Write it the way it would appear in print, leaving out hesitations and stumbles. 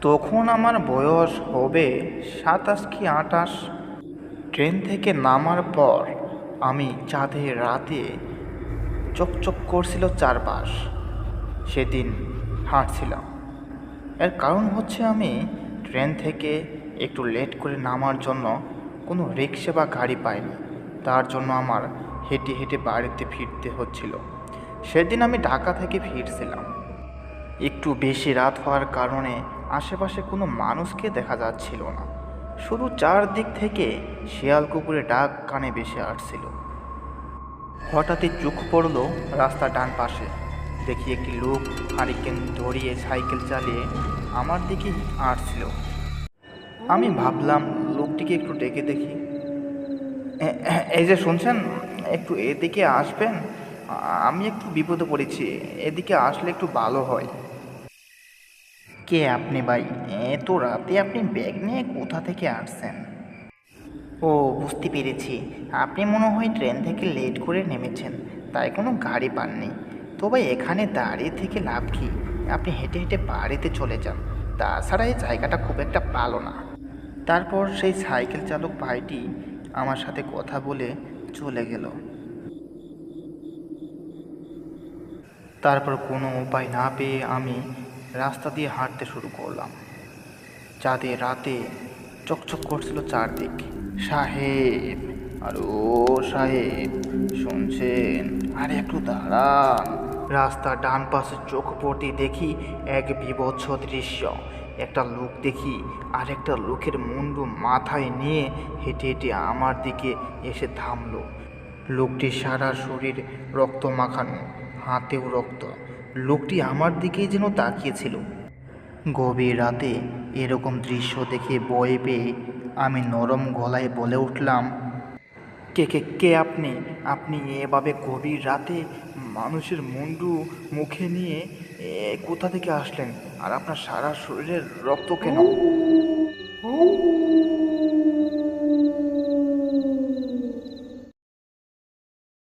তখন আমার বয়স হবে 27 কি 28। ট্রেন থেকে নামার পর আমি চাঁদের রাতে চকচক করছিল চারপাশ। সেদিন হাঁটছিলাম। এর কারণ হচ্ছে আমি ট্রেন থেকে একটু লেট করে নামার জন্য কোনো রিক্সা বা গাড়ি পাইনি। তার জন্য আমার হেঁটে হেঁটে বাড়িতে ফিরতে হচ্ছিল। সেদিন আমি ঢাকা থেকে ফিরছিলাম। একটু বেশি রাত হওয়ার কারণে আশেপাশে কোনো মানুষকে দেখা যাচ্ছিল না। শুধু চারদিক থেকে শিয়াল কুকুরের ডাক কানে ভেসে আসছিল। হঠাৎই চোখ পড়ল রাস্তার ডান পাশে। দেখি একটি লোক হারিকেন ধরিয়ে সাইকেল চালিয়ে আমার দিকে আসছিল। আমি ভাবলাম লোকটিকে একটু ডেকে দেখি। এই যে শুনছেন, একটু এদিকে আসবেন? আমি একটু বিপদে পড়েছি, এদিকে আসলে একটু ভালো হয়। কে আপনি ভাই? এত রাতে আপনি ব্যাগ নিয়ে কোথা থেকে আসছেন? ও, বুঝতে পেরেছি, আপনি মনে হয় ট্রেন থেকে লেট করে নেমেছেন, তাই কোনো গাড়ি পাননি। তো ভাই, এখানে দাঁড়িয়ে থেকে লাভ কি? আপনি হেঁটে হেঁটে বাড়িতে চলে যান। তাছাড়া এই জায়গাটা খুব একটা ভালো না। তারপর সেই সাইকেল চালক ভাইটি আমার সাথে কথা বলে চলে গেল। তারপর কোনো উপায় না পেয়ে আমি রাস্তা দিয়ে হাঁটতে শুরু করলাম। চাঁদের রাতে চকচক করছিল চারদিক। সাহেব, আর ও সাহেব, শুনছেন? আরে একটু দাঁড়ান। রাস্তার ডান পাশে চোখ পড়তে দেখি এক বীভৎস দৃশ্য। একটা লোক দেখি, আর একটা লোকের মুন্ডু মাথায় নিয়ে হেঁটে হেঁটে আমার দিকে এসে থামলো। লোকটি সারা শরীর রক্ত মাখানো, হাতেও রক্ত। লোকটি আমার দিকেই যেন তাকিয়েছিল। গভীর রাতে এরকম দৃশ্য দেখে ভয় পেয়ে আমি নরম গলায় বলে উঠলাম, কে কে কে আপনি? আপনি এভাবে গভীর রাতে মানুষের মুন্ডু মুখে নিয়ে কোথা থেকে আসলেন? আর আপনার সারা শরীরের রক্ত কেন?